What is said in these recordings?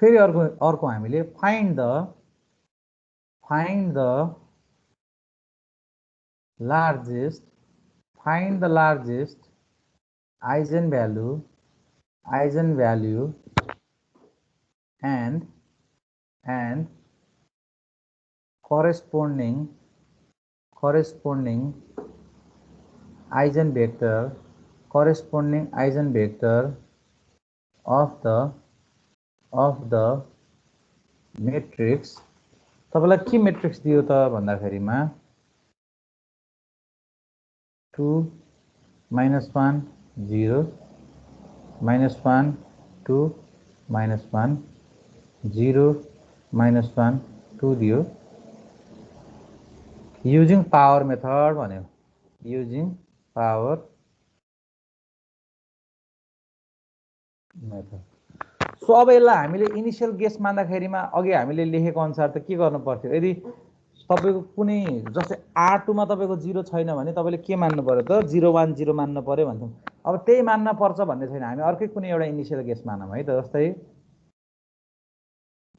फेरि अर्को हामीले find the largest eigenvalue and corresponding eigenvector of the matrix. तपाईलाई के मेट्रिक्स दियो त भन्दाखेरिमा 2 -1 0 -1 2 -1 0 -1 2 दियो. युजिङ पावर मेथड भन्यो. Using power method. सो अब यसलाई हामीले इनिशियल गेस मान्दाखेरिमा अघि हामीले लेखेको अनुसार त के गर्नु पर्थ्यो? यदि तपाईको कुनै जस्तै R2 मा तपाईको 0 छैन भने तपाईले के मान्नु पर्यो त 0 1 0 मान्नु पर्यो भन्छौं. अब त्यही मान्न पर्छ भन्ने छैन. हामी अर्कै कुनै एउटा इनिशियल गेस मानौं है त. जस्तै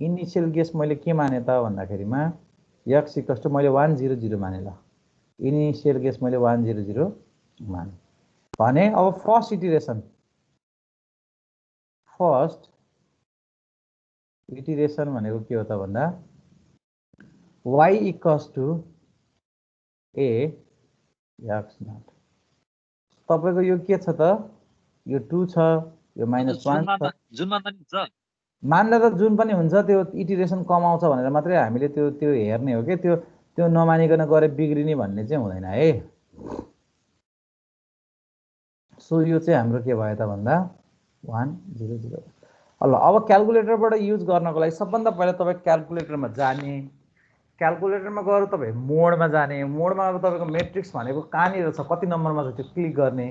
इनिशियल गेस मैले के माने त भन्दाखेरिमा x = मैले 1 0 0 माने ल. इनिशियल गेस मैले 1 0 0 माने भने अब फर्स्ट इटरेसन भनेको के हो त भन्दा y = a x naught. तपाईको यो के छ त? यो 2 छ, यो -1 छ. जुन मान्दा नि हुन्छ मान्दा त जुन पनि हुन्छ, त्यो इटरेसन कम आउँछ भनेर मात्रै हामीले त्यो हेर्ने हो के. त्यो नमानिकन गरे बिग्रिने भन्ने चाहिँ हुँदैन है. सो यो चाहिँ हाम्रो के भयो त भन्दा 1 0 0. ल अब क्याल्कुलेटरबाट युज गर्नको लागि सबभन्दा पहिला तपाई क्याल्कुलेटरमा जाने. क्याल्कुलेटरमा गएर तपाई मोडमा जाने. मोडमा अब तपाईको मेट्रिक्स भनेको कहाँनिर छ, कति नम्बरमा छ त्यो क्लिक गर्ने.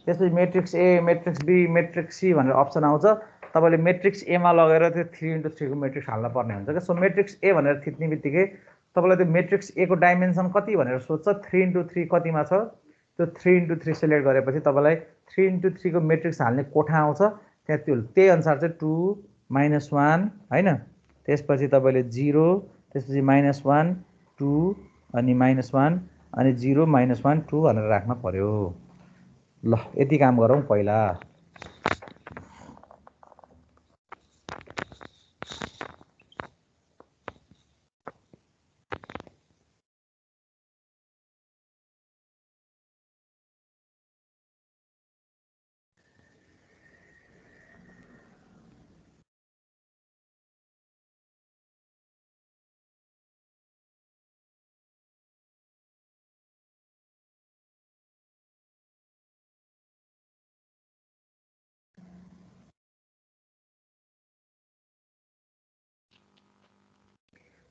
त्यसपछि matrix A, matrix B, matrix C भनेर अप्सन आउँछ. तपाईले मेट्रिक्स ए मा लगेर त्यो 3x3 को मेट्रिक्स हाल्न पर्ने हुन्छ के. सो मेट्रिक्स ए भनेर थिच्ने बित्तिकै तपाईलाई त्यो मेट्रिक्स ए को डाइमेन्सन कति भनेर सोध्छ. 3x3 कतिमा छ त्यो 3x3 सिलेक्ट गरेपछि तपाईलाई 3x3 को मेट्रिक्स हाल्ने कोठा आउँछ. त्यहाँ त्यही अनुसार चाहिँ 2 -1 हैन. त्यसपछि तपाईले 0, त्यसपछि -1 2 अनि -1 अनि 0 -1 2 भनेर राख्न पर्यो. ल यति काम गरौँ पहिला.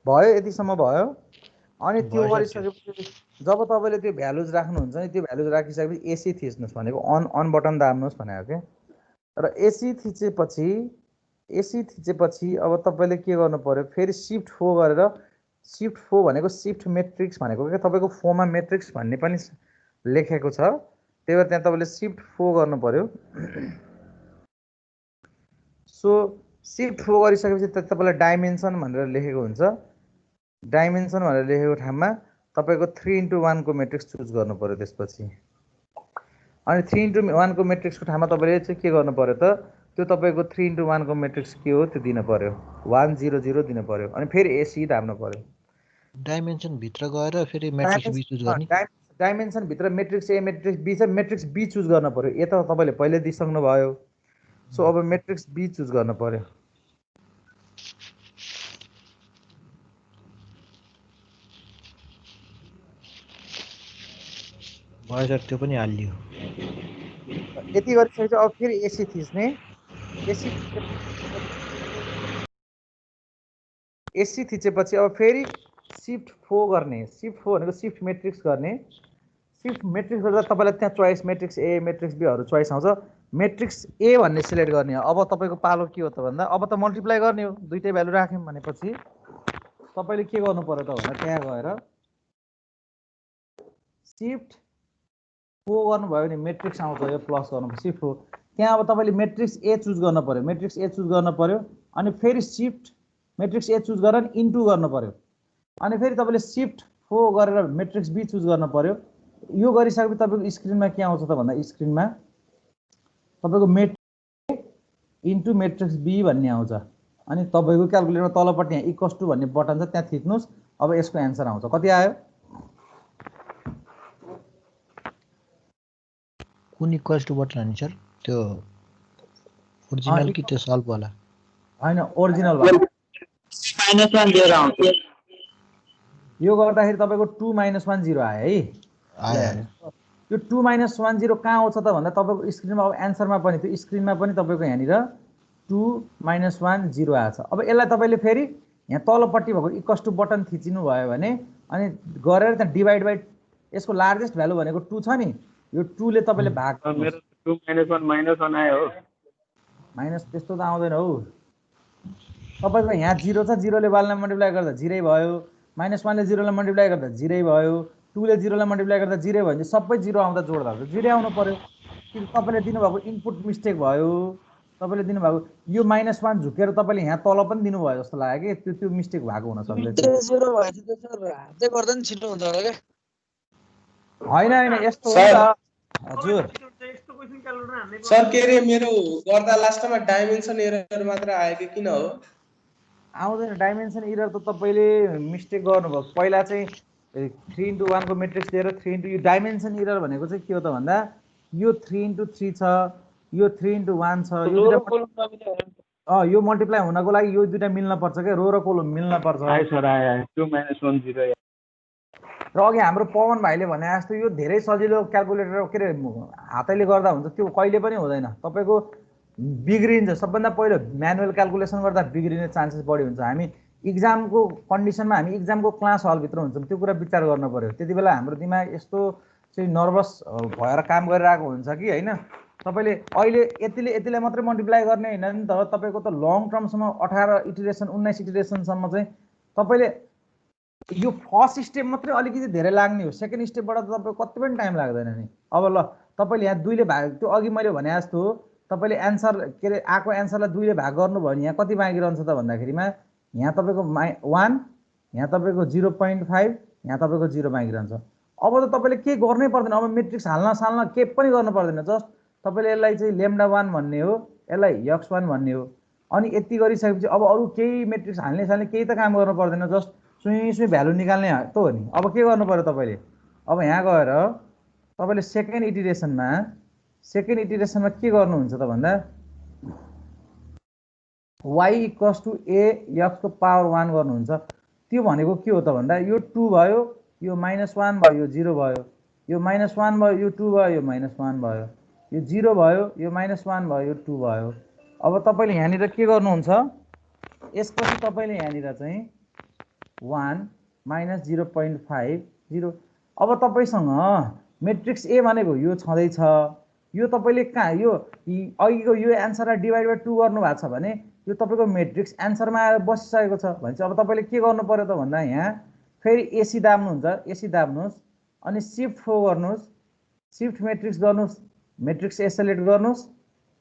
भयो यतिसम्म भयो. अनि त्यो गरिसकेपछि जब तपाईले त्यो भ्यालुज राख्नुहुन्छ नि, त्यो भ्यालुज राखिसकेपछि एसी थिच्नुस् भनेको अन बटन दाब्नुस् भनेको के. र एसी थिचेपछि अब तपाईले के गर्नु पर्यो, फेरि शिफ्ट 4 गरेर, शिफ्ट 4 भनेको शिफ्ट मेट्रिक्स भनेको के. तपाईको फोमा मेट्रिक्स भन्ने पनि लेखेको छ. त्यही भएर त्यहाँ तपाईले शिफ्ट 4 गर्नु पर्यो. सो शिफ्ट 4 गरिसकेपछि तपाईलाई डाइमेन्सन भनेर लेखेको हुन्छ. डाइमेन्सन भनेर लेखेको ठाउँमा तपाईको 3x1 को मेट्रिक्स चुज गर्नु पर्यो. त्यसपछि अनि 3x1 को मेट्रिक्सको ठाउँमा तपाईले चाहिँ के गर्नु पर्यो त, त्यो तपाईको 3x1 को मेट्रिक्स के हो त्यो दिन पर्यो. 1 0 0 दिन पर्यो. अनि फेरि एसी दाब्नु पर्यो. डाइमेन्सन भित्र गएर फेरि मेट्रिक्स बी चुज गर्ने. डाइमेन्सन भित्र मेट्रिक्स ए, मेट्रिक्स बी छ. मेट्रिक्स बी चुज गर्नु पर्यो. ए त तपाईले पहिले दिइसक्नु भयो. सो अब मेट्रिक्स बी चुज गर्नु पर्यो. भयो सर, त्यो पनि हालियो. यति गरिसकेपछि अब फेरि एसी थिच्ने. एसी थिचेपछि अब फेरि शिफ्ट 4 गर्ने. शिफ्ट 4 भनेको शिफ्ट मेट्रिक्स गर्ने. शिफ्ट मेट्रिक्स गर्दा तपाईलाई त्यहाँ choice matrix A, matrix B हरू चोइस आउँछ. मेट्रिक्स ए भन्ने सिलेक्ट गर्ने. अब तपाईको पालो के हो त भन्दा अब त मल्टिप्लाई गर्ने हो. दुईटै भ्यालु राख्यौं भनेपछि तपाईले के गर्नु पर्यो त भन्दा त्यहाँ गएर शिफ्ट 4 गर्नुभयो भने मेट्रिक्स आउँछ. यो प्लस गर्नु शिफ्ट 4. त्यहाँ अब तपाईले मेट्रिक्स ए चुज गर्न पर्यो. मेट्रिक्स ए चुज गर्न पर्यो. अनि फेरि शिफ्ट मेट्रिक्स ए चुज गरेर इन्टु गर्नु पर्यो अनि फेरि तपाईँले शिफ्ट 4 गरेर मेट्रिक्स बी चुज गर्नु पर्यो यो गरिसकेपछि तपाईँको स्क्रिनमा के आउँछ त भन्दा स्क्रिनमा तपाईँको मेट्रिक्स इन्टु मेट्रिक्स बी भन्ने आउँछ अनि तपाईँको क्याल्कुलेटरमा तलपट्टि यहाँ इक्वल्स टु भन्ने बटन छ त्यहाँ थिच्नुहोस् अब यसको एन्सर आउँछ कति आयो कुन इक्वल्स टु बटन हाल्नु सर त्यो ओरिजिनल कि त्यो सल्भ वाला हैन ओरिजिनल वाला -1 दिएर आउँछ यो गर्दाखेरि तपाईको 2 - 1 0 आयो है आयो यो 2 - 1 0 कहाँ आउँछ त भन्दा तपाईको स्क्रिनमा अब एन्सरमा पनि त्यो स्क्रिनमा पनि तपाईको यहाँनिर 2 - 1 0 आछ अब यसलाई तपाईले फेरि यहाँ तलपट्टि भएको इक्वल्स टु बटन थिचिनु भयो भने अनि गरेर त्यहाँ डिभाइड बाइ यसको लार्जेस्ट भ्यालु भनेको 2 छ नि यो 2 ले तपाईले भाग मेरो 2 - 1 आयो हो माइनस त्यस्तो त आउँदैन हौ तपाईको यहाँ 0 छ 0 ले 1 लाई मल्टिप्लाई गर्दा 0 भयो -1 ले 0 लाई मल्टिप्लाई गर्दा 0 भयो 2 ले 0 लाई मल्टिप्लाई गर्दा 0 भयो भने सबै 0 आउँदा जोड्दा 0 आउनु पर्यो कि तपाईले दिनुभएको इनपुट मिस्टेक भयो तपाईले दिनुभएको यो -1 झुकेर तपाईले यहाँ तल पनि दिनुभयो जस्तो लाग्यो कि त्यो मिस्टेक भएको हुन सक्छ 0 भएछ त सर हातै गर्दा नि छिटो हुन्छ होला के हैन यस्तो हो नि हजुर सर के रे मेरो गर्दा लास्टमा डाइमेन्सन एरर मात्र आयो कि किन हो आउँदैन डाइमेन्सन एरर त तपाईले मिस्टेक गर्नुभयो पहिला चाहिँ 3 * 1 को मेट्रिक्स दिएर 3 यो डाइमेन्सन एरर भनेको चाहिँ के हो त भन्दा यो 3 * 3 छ यो 3 * 1 छ यो दुईटा यो मल्टिप्लाई हुनको लागि यो दुईटा मिल्न पर्छ के रो र कोलम मिल्न पर्छ आयो सर आयो 2 - 1 0 र अघि हाम्रो पवन भाइले भने जस्तो यो धेरै सजिलो क्याल्कुलेटर के रे हातैले गर्दा हुन्छ त्यो कहिले पनि हुँदैन तपाईको बिग्रिन्छ सबभन्दा पहिलो म्यानुअल क्याल्कुलेसन गर्दा बिग्रिने चान्सेस बढी हुन्छ हामी इक्जामको कन्डिसनमा हामी इक्जामको क्लास हल भित्र हुन्छौँ त्यो कुरा विचार गर्न पर्यो त्यतिबेला हाम्रो दिमाग यस्तो चाहिँ नर्भस भएर काम गरिरहेको हुन्छ कि हैन तपाईले अहिले यतिले मात्रै मल्टिप्लाई गर्ने हैन नि त तपाईको त लङ टर्मसम्म 18 इटरेसन 19 इटरेसन सम्म चाहिँ तपाईले यो फर्स्ट स्टेप मात्रै अलिकति धेरै लाग्ने हो सेकेन्ड स्टेपबाट त तपाईको कति पनि टाइम लाग्दैन नि अब ल तपाईले यहाँ 2 ले भाग त्यो अघि मैले भने जस्तो तपाईले आन्सर के रे आको आन्सरलाई 2 ले भाग गर्नु भयो नि यहाँ कति बाँकी रहन्छ त भन्दाखेरिमा यहाँ तपाईको 1 यहाँ तपाईको 0.5 यहाँ तपाईको 0 बाँकी रहन्छ अब त तपाईले के गर्नै पर्दैन अब मेट्रिक्स हाल्न के पनि गर्नु पर्दैन जस्ट तपाईले यसलाई चाहिँ λ1 भन्ने हो यसलाई x1 भन्ने हो अनि यति गरिसकेपछि अब अरु केही मेट्रिक्स हाल्ने केही त काम गर्नु पर्दैन जस्ट सुई भ्यालु निकाल्ने त हो नि अब के गर्नु पर्यो तपाईले अब यहाँ गएर तपाईले सेकेन्ड इटरेसनमा के गर्नुहुन्छ त भन्दा y = a x को पावर 1 गर्नुहुन्छ त्यो भनेको के हो त भन्दा यो 2 भयो यो -1 भयो यो 0 भयो यो -1 भयो यो 2 भयो यो -1 भयो यो 0 भयो यो -1 भयो यो 2 भयो अब तपाईले यहाँनिर के गर्नुहुन्छ यसपछि तपाईले यहाँनिर चाहिँ 1 - 0.5 0 अब तपाईसँग मेट्रिक्स ए भनेको यो छँदै छ यो तपाईले कहाँ यो अघिको यो एन्सरलाई डिभाइड बाइ 2 गर्नु भएको छ भने यो तपाईको मेट्रिक्स एन्सरमा आएर बसिसकेको छ भने चाहिँ अब तपाईले के गर्नु पर्यो त भन्दा यहाँ फेरि एसी दाब्नुहुन्छ एसी दाब्नुहोस् अनि शिफ्ट 4 गर्नुहोस् शिफ्ट मेट्रिक्स गर्नुहोस् मेट्रिक्स ए सेलेक्ट गर्नुहोस्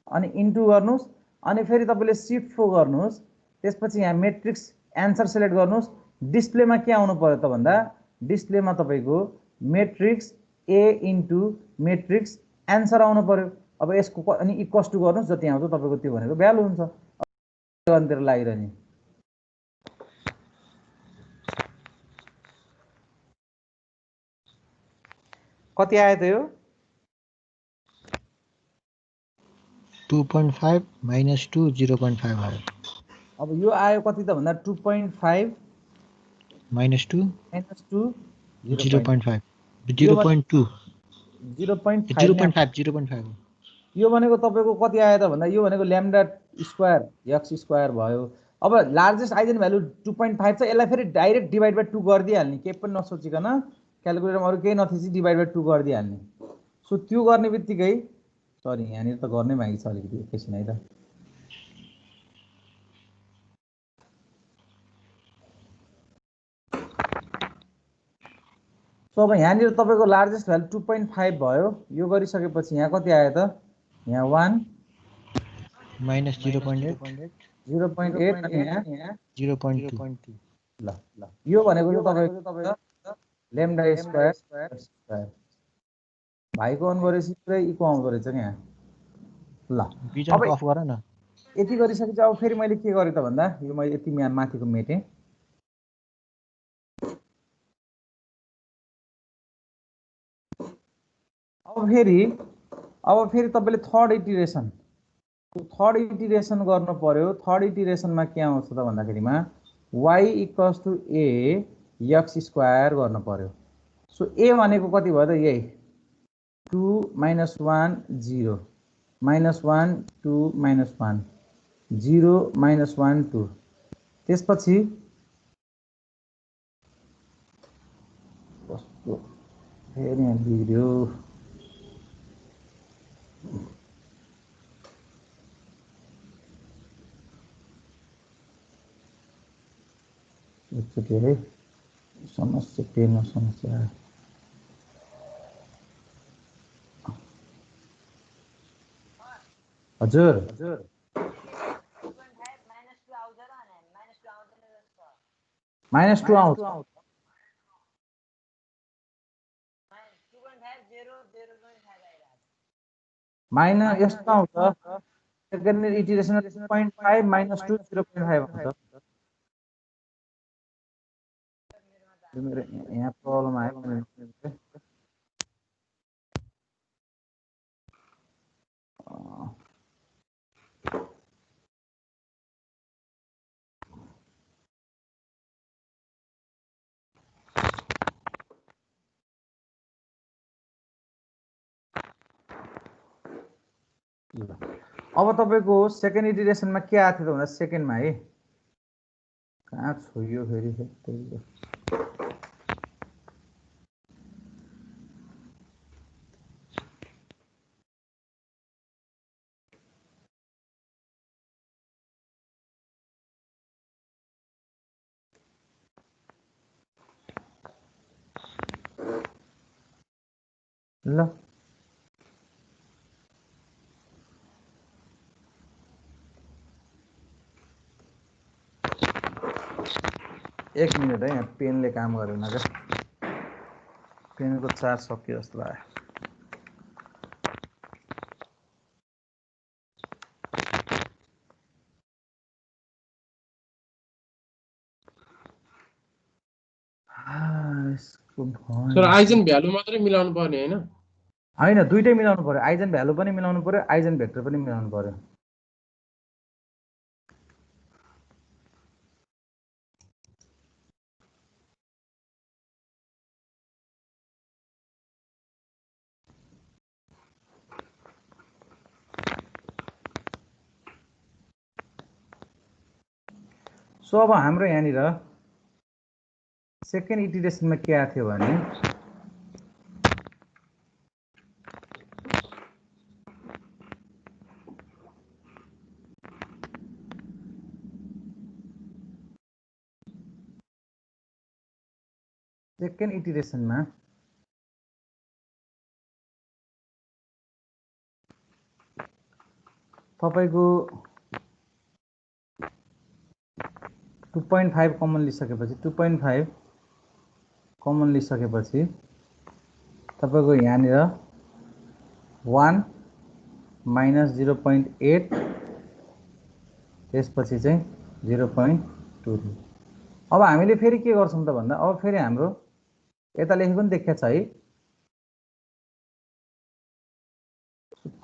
अनि इन्टु गर्नुहोस् अनि फेरि तपाईले शिफ्ट 4 गर्नुहोस् त्यसपछि यहाँ मेट्रिक्स एन्सर सेलेक्ट गर्नुहोस् डिस्प्लेमा के आउनु पर्यो त भन्दा डिस्प्लेमा तपाईको matrix a into matrix answer आउनु पर्यो अब यसको अनि इक्वल्स टु गर्नुहोस् जति आउँछ तपाईको त्यो भनेको भ्यालु हुन्छ अन्तिर लागिरहने कति आयो त यो 2.5 - 2 0.5 आयो अब यो आयो कति त भन्दा 2.5 -2 -2 0.5 0.2 0.5 यो भनेको तपाईको कति आयो त भन्दा यो भनेको λ² x² भयो अब लार्जेस्ट आइजेन भ्यालु 2.5 छ यसलाई फेरि डाइरेक्ट डिभाइड बाइ 2 गरिदिहाल्ने केही पनि नसोचिकन क्याल्कुलेटरमा अरु केही नथिची डिभाइड बाइ 2 गरिदिहाल्ने सो त्यो गर्ने बित्तिकै सरी यहाँनिर त गर्नै बाँकी छ अलिकति एकैछिन है त सो अब यहाँनिर तपाईको लार्जेस्ट भ्यालु 2.5 भयो यो गरिसकेपछि यहाँ कति आयो त यहाँ 1 -0.8 0.8 अनि यहाँ 0.2 ल यो भनेको चाहिँ तपाईको लेम्डा स्क्वायर भाइको अन गरेपछि पुरै इको आउँदो रहेछ नि यहाँ ल बिजन अब अफ गर न यति गरिसकेपछि अब फेरि मैले के गरेँ त भन्दा यो मैले यति माथिको मेटेँ अब फेरि तपाईले थर्ड इटिरेसन गर्नु पर्यो थर्ड इटिरेसनमा के आउँछ त भन्दाखेरिमा y = a x स्क्वायर गर्नु पर्यो सो a भनेको कति भयो त यही 2 - 1 0 -1 2 -1 0 -1 2 त्यसपछि कस्तो फेरि यहाँ बिग्रियो एकचोटि है समस्या पेनमा समस्या आयो हजुर -2 आउँछ माइनस यस्तो आउँछ सेकेन्ड इटिरेसन 0.5 - 2 0.5 आउँछ मेरो यहाँ प्रब्लम आयो अब तपाईको सेकेन्ड इटिरेसनमा के आएको थियो त भन्दा सेकेन्डमा है कहाँ छोयो फेरि ल एक मिनट है यहाँ पेनले काम गरेन क्या पेनको चार्ज सक्यो जस्तो लाग्यो सर आइजन भ्यालु मात्रै मिलाउनु पर्ने हैन हैन दुईटै मिलाउनु पर्यो आइजन भ्यालु पनि मिलाउनु पर्यो आइजन भेक्टर पनि मिलाउनु पर्यो सो अब हाम्रो यहाँनिर सेकेन्ड इटिरेसनमा के आएको थियो भने सेकेन्ड इटिरेसनमा तपाईको 2.5 कमन लिइसकेपछि 2.5 कमन लिइसकेपछि तपाईको यहाँनिर 1 - 0.8 त्यसपछि चाहिँ 0.2 अब हामीले फेरि के गर्छौं त भन्दा अब फेरि हाम्रो यता लेखेको पनि देखिया छ है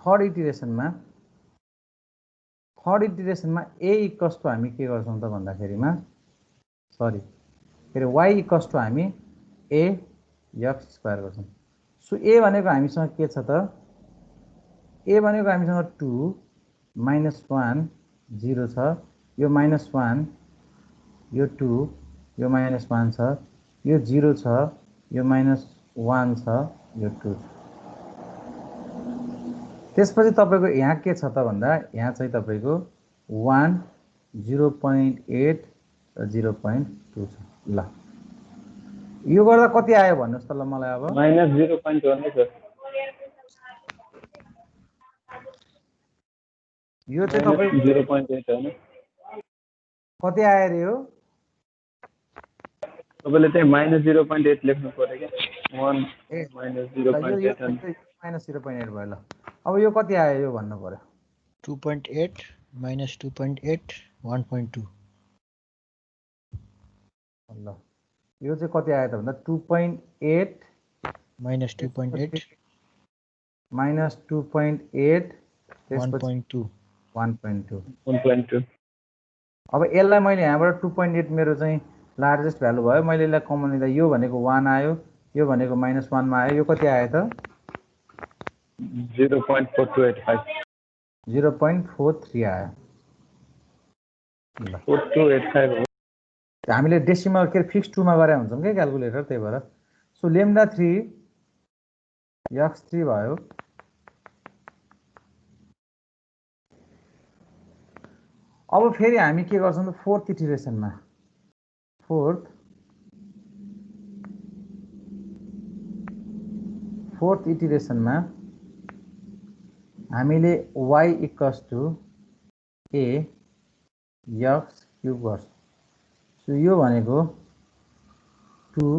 थर्ड इटिरेसनमा a = हामी के गर्छौं त भन्दाखेरिमा सरी फेरि y = हामी a x स्क्वायर गर्छौं सो a भनेको हामीसँग के छ त a भनेको हामीसँग 2 - 1 0 छ यो -1 यो 2 यो -1 छ यो 0 छ यो -1 छ यो 2 छ त्यसपछि तपाईको यहाँ के छ त भन्दा यहाँ चाहिँ तपाईको 1 0.8 र 0.2 छ ल यो गर्दा कति आयो भन्नुस् त ल मलाई अब -0.1 छ यो चाहिँ तपाईको 0.8 हैन कति आयो रे यो तपाईँले चाहिँ -0.8 लेख्नु पर्यो क्या 1 ए -0.8 अनि -0.8 भयो ल अब यो कति आयो यो भन्नु पर्यो 2.8 minus 2.8 1.2 ल यो चाहिँ कति आयो त भन्दा 2.8 minus 2.8 minus 2.8 1.2 1.2 1.2 अब यसलाई मैले यहाँबाट 2.8 मेरो चाहिँ लार्जेस्ट भ्यालु भयो मैले यसलाई कमन लिँदा यो भनेको 1 आयो यो भनेको -1 मा आयो यो कति आयो त 0.4285 0.43 आयो ल 4285 हो हामीले डेसिमल के फिक्स 2 मा गरे हुन्छौँ के क्याल्कुलेटर त्यही भएर सो लेम्डा 3 x3 भयो अब फेरि हामी के गर्छौँ त फोर्थ इटिरेसनमा फोर्थ इटिरेसनमा हामीले y equals to a x cube गर्छौँ सो यो भनेको 2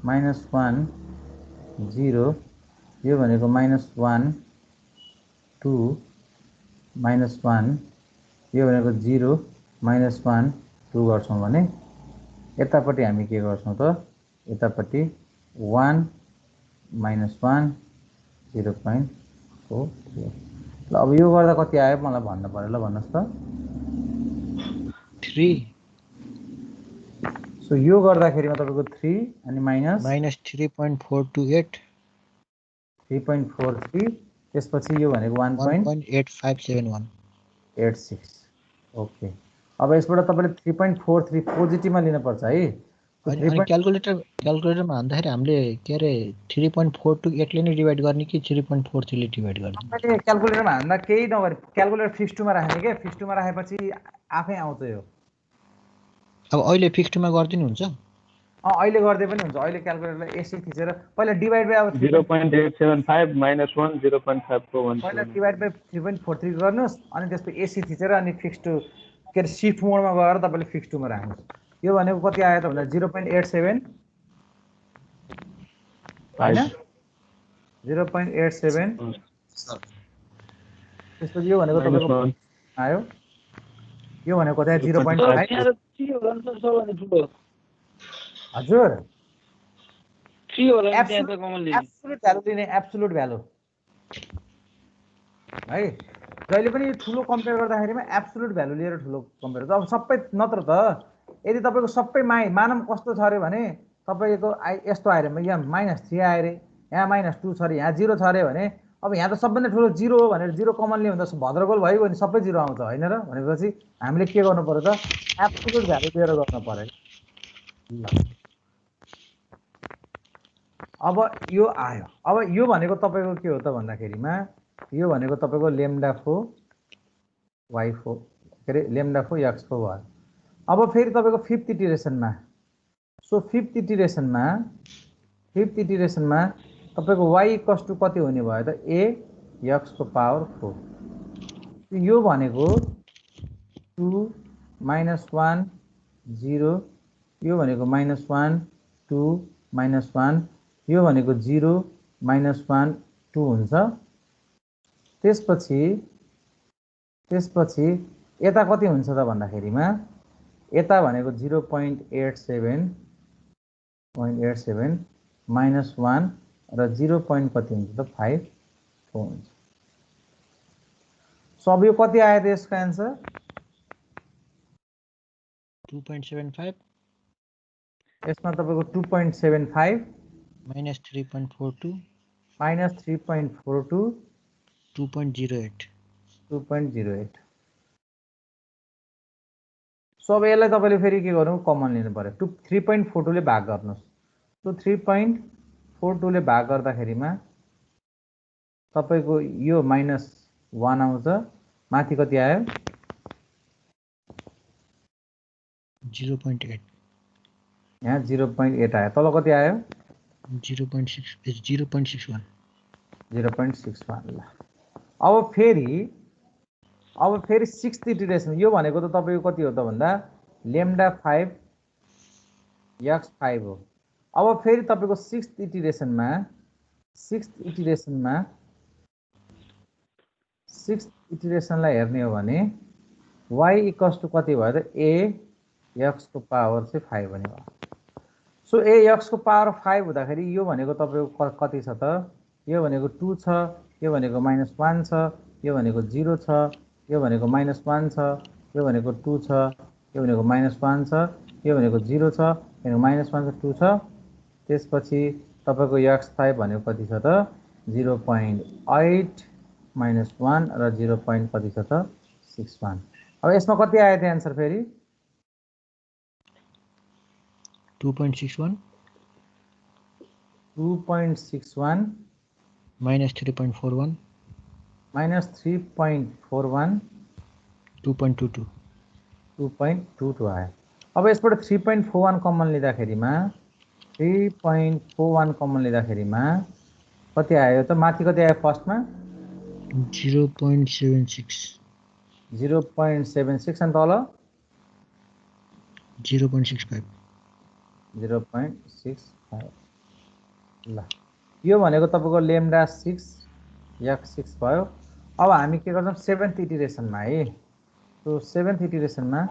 -1 0 यो भनेको -1 2 -1 यो भनेको 0 -1 2 गर्छौँ भने यतापट्टि हामी के गर्छौँ त यतापट्टि 1 -1 0.43 ल अब यो गर्दा कति आयो मलाई भन्नु पर्यो ल भन्नुहोस् त 3 सो यो गर्दाखेरिमा तपाईँको 3 अनि minus 3.428 3.43 त्यसपछि यो भनेको 1.8571 1.86 ओके अब यसबाट तपाईँले 3.43 पोजिटिभमा लिनुपर्छ है अनि क्याल्कुलेटरमा हान्दाखेरि हामीले के अरे 3.428 ले नै डिभाइड गर्ने कि 3.43 ले डिभाइड गर्ने तपाईँले क्याल्कुलेटरमा हान्दा केही नगरे क्याल्कुलेटर फिक्स टुमा राख्ने के फिक्स टुमा राखेपछि आफै आउँछ यो अब अहिले फिक्स टुमा गर्दिनु हुन्छ अहिले गर्दै पनि हुन्छ अहिले क्याल्कुलेटरलाई एसी थिचेर पहिला डिभाइड बाइ अब 0.875 -1 0.541 पहिला डिभाइड बाइ 3.43 गर्नुहोस् अनि त्यसपछि एसी थिचेर अनि फिक्स टु के अरे सिफ्ट मोडमा गएर तपाईँले फिक्स टुमा राख्नुहोस् यो भनेको कति आयो त भन्दा 0.87 हैन 0.87 त्यसपछि यो भनेको तपाईँको आयो यो भनेको कति आयो 0.5 हजुर 3 होला नि त्यहाँ त कमन लिने एब्सोल्युट भ्यालु दिने एब्सोल्युट भ्यालु है जहिले पनि ठुलो कम्पेयर गर्दाखेरिमा एब्सोल्युट भ्यालु लिएर ठुलो कम्पेयर गर्छ अब सबै नत्र त यदि तपाईँको सबै मानम कस्तो छ अरे भने तपाईँको यस्तो आयो अरे यहाँ -3 आयो अरे यहाँ -2 छ अरे यहाँ 0 छ अरे भने अब यहाँ त सबभन्दा ठुलो 0 हो भनेर 0 कमन लियो भने त भद्रगोल भयो भने सबै 0 आउँछ हैन र भनेपछि हामीले के गर्नु पर्यो त एब्सोल्युट भ्यालु लिएर गर्नु पर्यो ल अब यो आयो अब यो भनेको तपाईँको के हो त भन्दाखेरिमा यो भनेको तपाईँको लेम्डा 4 y4 के अरे लेम्डा 4 x4 भयो अब फेरि तपाईँको फिफ्थ इटिरेसनमा सो फिफ्थ इटिरेसनमा तपाईँको y इक्वल्स टु कति हुने भयो त a x को पावर 4 यो भनेको 2 -1 0 यो भनेको -1 2 -1 यो भनेको 0 -1 2 हुन्छ त्यसपछि यता कति हुन्छ त भन्दाखेरिमा यता भनेको 0.87 -1 र 0 कति हुन्छ त 5 4 हुन्छ सो अब यो कति आयो त यसको एन्सर 2.75 यसमा तपाईँको 2.75 minus 3.42 -3.42 2.08 सो अब यसलाई तपाईँले फेरि के गर्नु कमन लिनु पर्यो 3.42 ले भाग गर्नुहोस् सो 3.42 ले भाग गर्दाखेरिमा तपाईँको यो -1 आउँछ माथि कति आयो 0.8 यहाँ 0.8 आयो तल कति आयो 0.61 ल अब फेरि सिक्स्थ इटिरेसन यो भनेको त तपाईँको कति हो त भन्दा लेम्डा 5 x5 हो। अब फेरि तपाईको 6th इटिरेसनमा 6th इटिरेसनलाई हेर्ने हो भने y इक्वल्स टु कति भयो त a x को पावर चाहिँ 5 भन्ने भयो। सो a x को पावर 5 हुँदाखेरि यो भनेको तपाईको कति छ त यो भनेको 2 छ, यो भनेको -1 छ, यो भनेको 0 छ, यो भनेको -1 छ, यो भनेको 2 छ, यो भनेको -1 छ, यो भनेको 0 छ, यो भनेको -1 छ 2 छ। त्यसपछि तपाईको x5 भनेको कति छ त 0.8 -1 र 0. कति छ त 61। अब यसमा कति आयो त आन्सर फेरि 2.61 2.61 -3.41 -3.41 2.22 2.22 आयो। अब यसबाट 3.41 कमन लिँदाखेरिमा 3.41 कमन लिँदाखेरिमा कति आयो त माथि कति आयो फर्स्टमा 0.76 0.76 अनि तल 0.65 0.65 ल यो भनेको तपाईको लेम्डा 6 x6 भयो। अब हामी के गर्छौं 7th इटिरेसनमा है। सो 7th इटिरेसनमा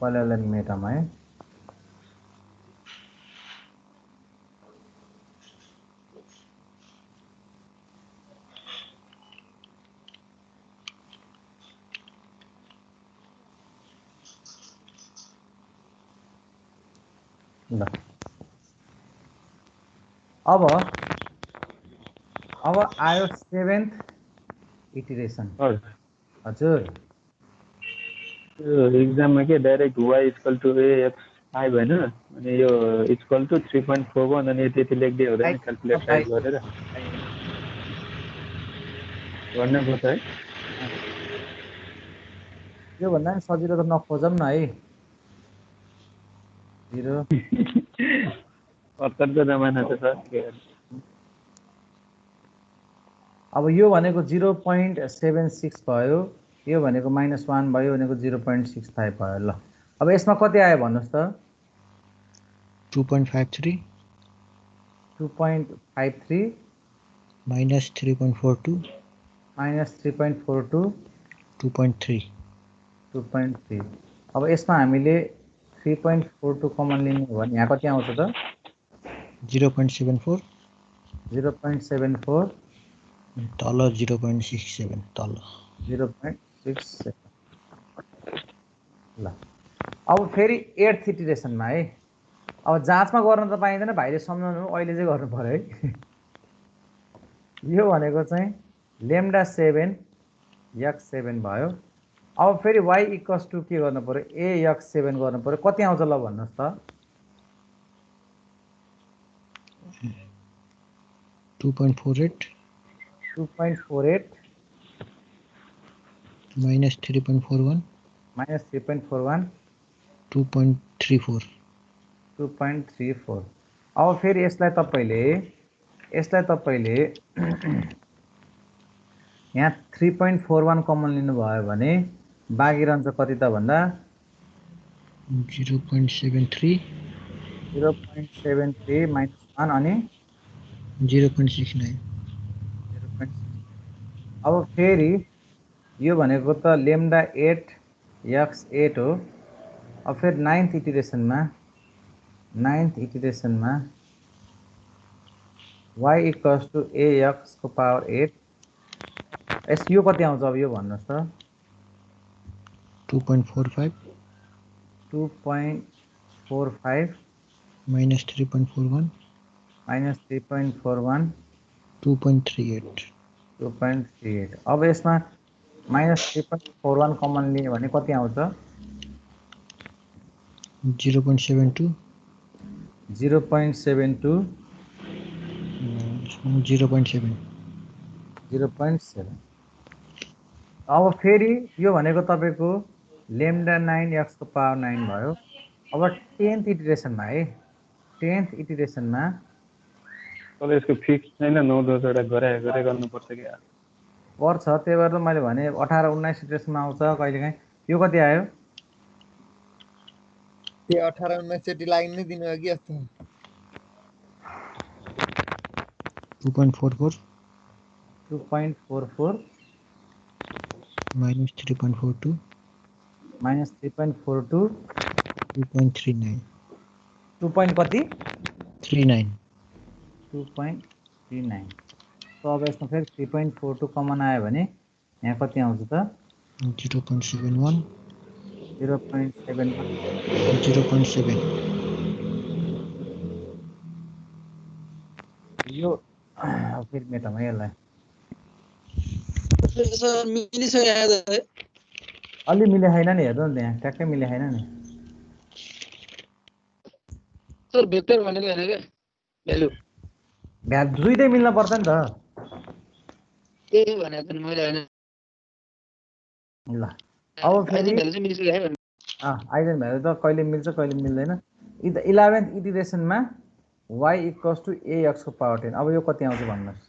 पहिलालाई मेटामा है ल अब आयो 7th इटिरेसन हजुर एक्जाममा के direct y equal to ax5 हैन अनि यो इक्वल टु 3.41 अनि त्यति लेख्दै हुँदैन क्याल्कुलेट टाइप गरेर गर्न पर्छ है। यो भन्दा नि सजिलो त नखोजौं न है 0 पत्तरको जमाना छ सर के गर्नु। अब यो भनेको 0.76 भयो, यो भनेको -1 भयो, भनेको 0.65 भयो। ल अब यसमा कति आयो भन्नुस् त 2.53 2.53 -3.42 -3.42 2.3 2.3। अब यसमा हामीले 3.42 कमन लिने हो भने यहाँ कति आउँछ त 0.74 0.74 तल 0.67 तल 0.67 ल अब फेरि 8th इटिरेसनमा है। अब जाँचमा गर्न त पाइँदैन भाइले सम्झाउनु अहिले चाहिँ गर्नु पर्यो है। यो भनेको चाहिँ लेम्डा 7 x7 भयो। अब फेरि y इक्वल्स टु के गर्नु पर्यो a x7 गर्नु पर्यो कति आउँछ ल भन्नुस् त 2.48 2.48 -3.41 -3.41 2.34 2.34। अब फेरि यसलाई तपाईले यहाँ 3.41 कमन लिनु भयो भने बाँकी रहन्छ कति त भन्दा 0.73 -1 अनि 0.69 अब फेरि यो भनेको त लेम्डा 8 x8 हो। अब फेरि 9th इटिरेसनमा y इक्वल्स टु ax को पावर 8 यो कति आउँछ अब यो भन्नुस् त 2.45 -3.41 2.38 2.38। अब यसमा -3.41 कमन लियो भने कति आउँछ 0.72 0.72 0.7। अब फेरि यो भनेको तपाईको लेम्डा 9 x को पावर 9 भयो। अब 10th इटिरेसनमा है 10th इटिरेसनमा तर यसको फिक्स छैन 9-10 वटा गरे गर्नुपर्छ क्या पर्छ त्यही भएर त मैले भने 18-19 इटरेसनमा आउँछ कहिलेकाहीँ यो कति आयो त्यो 18-19 चोटि लागि नै दिनु अघि जस्तो 2.44 2.44 minus 3.42 minus 3.42 2.39 2 point कति 39 2.39 तो अब यसमा फेरि 3.42 कमन आयो भने यहाँ कति आउँछ त 0.71 0.71 0.7 यो फेरि मेटामा यसलाई सर मिलिसक्यो आज है अलि मिले छैन नि हेर्नु न त्यहाँ ट्याक्कै मिले छैन नि सर भेक्टर भनेको हैन के भ्यालु दुईटै मिल्न पर्छ नि त त्यही भनेको त मैले हैन ल अब फेरि भ्यालु चाहिँ मिलिसक्यो है आइजन भ्यालु त कहिले मिल्छ कहिले मिल्दैन 11th इटिरेसनमा y इक्वल्स टु ax को पावर 10 अब यो कति आउँछ भन्नुहोस्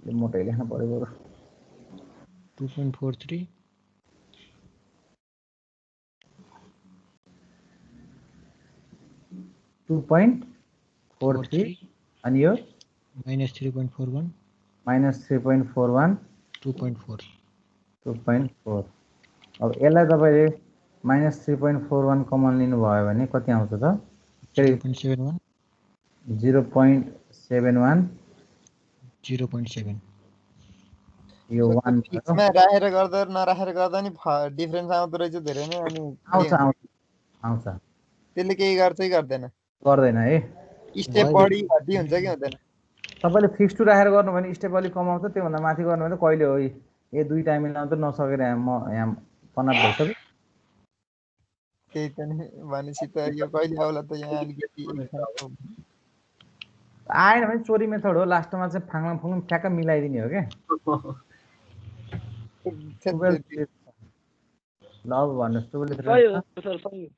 यो मोटै लेख्न पर्यो बरु 2.43 2.43 अनि यो minus 3.41 minus 3.41 2.4 2.4 अब यसलाई तपाईले minus 3.41 कमन लिनु भयो भने कति आउँछ त 0.71 0.71 0.7 यो 1 भयो फिक्समा राखेर गर्दा र नराखेर गर्दा नि डिफरेन्स आउँदो रहेछ धेरै नै अनि आउँछ त्यसले केही गर्छै गर्दैन गर्दैन है स्टेप बढी घटी हुन्छ कि हुँदैन तपाईले फिक्स टु राखेर गर्नु भने स्टेप अलि कम आउँछ त्योभन्दा माथि गर्नु भने कहिले हो ए दुई टाइम मिलाउन त नसकेर म यहाँ पनाप भइसक्यो त्यही त नि भनेपछि त यो कहिले आउला त यहाँ अलिकति आएन भने चोरी मेथड हो लास्टमा चाहिँ फाङमा फुङ ठ्याक्क मिलाइदिने हो क्या ल अब भन्नुहोस् सही हो सर सही हो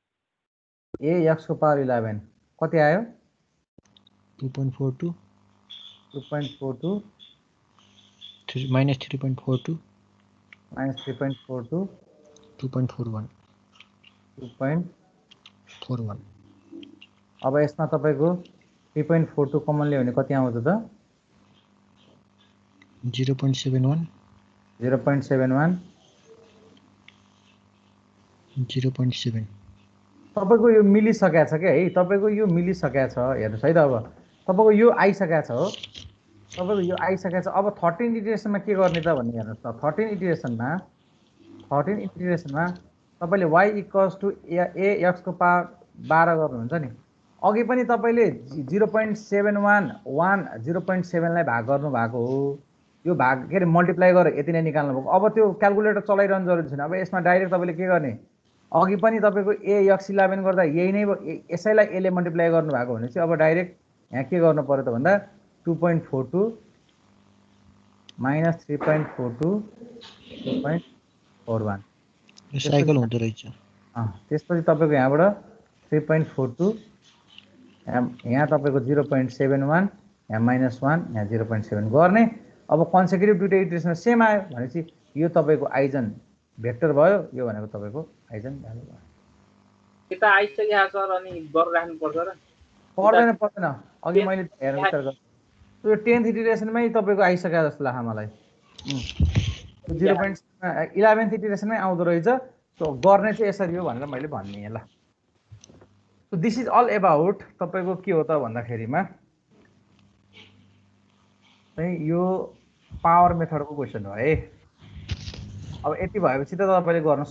ए एक्स को पावर 11 कति आयो 2.42 2.42 minus 3.42 minus 3.42 2.41 2.41 अब यसमा तपाईको 3.42 कमन ल्यायो भने कति आउँछ त 0.71 0.71 0.7 तपाईको यो मिलिसकेको छ क्या है तपाईको यो मिलिसकेको छ हेर्नुहोस् है त अब तपाईको यो आइसकेको छ हो तपाईको यो आइसकेको छ अब 13 इटिरेसनमा के गर्ने त भन्ने हेर्नुहोस् त 13 इटिरेसनमा तपाईले y इक्वल्स टु ax को पावर 12 गर्नुहुन्छ नि अघि पनि तपाईले 0.71 0.7 लाई भाग गर्नु भएको हो यो भाग के रे मल्टिप्लाई गरेर यति नै निकाल्नु भएको अब त्यो क्याल्कुलेटर चलाइरहनु जरुरी छैन अब यसमा डाइरेक्ट तपाईले के गर्ने अघि पनि तपाईको ax 11 गर्दा यही नै यसैलाई a ले मल्टिप्लाई गर्नु भएको भने चाहिँ अब डाइरेक्ट यहाँ के गर्नु पर्यो त भन्दा 2.42 minus 3.42 2.41 यो साइकल हुँदो रहेछ त्यसपछि तपाईको यहाँबाट 3.42 यहाँ तपाईको 0.71 यहाँ -1 यहाँ 0.7 गर्ने अब कन्सेक्युटिभ दुईटै इटरेसनमा सेम आयो भनेपछि यो तपाईको आइजन भेक्टर भयो यो भनेको तपाईको आइजन भ्यालु भयो यता आइसक्यो सर अनि गरेर राख्नु पर्छ र पर्दैन अघि मैले हेरेर विचार गरेँ त्यो 10th इटरेसनमै तपाईको आइसक्यो जस्तो लाग्छ मलाई 11th इटरेसनमै आउँदो रहेछ सो गर्ने चाहिँ यसरी हो भनेर मैले भन्ने ल so this is all about तपाईको के हो त भन्दाखेरिमा चाहिँ यो पावर मेथडको क्वेसन हो है अब यति भएपछि त तपाईले गर्न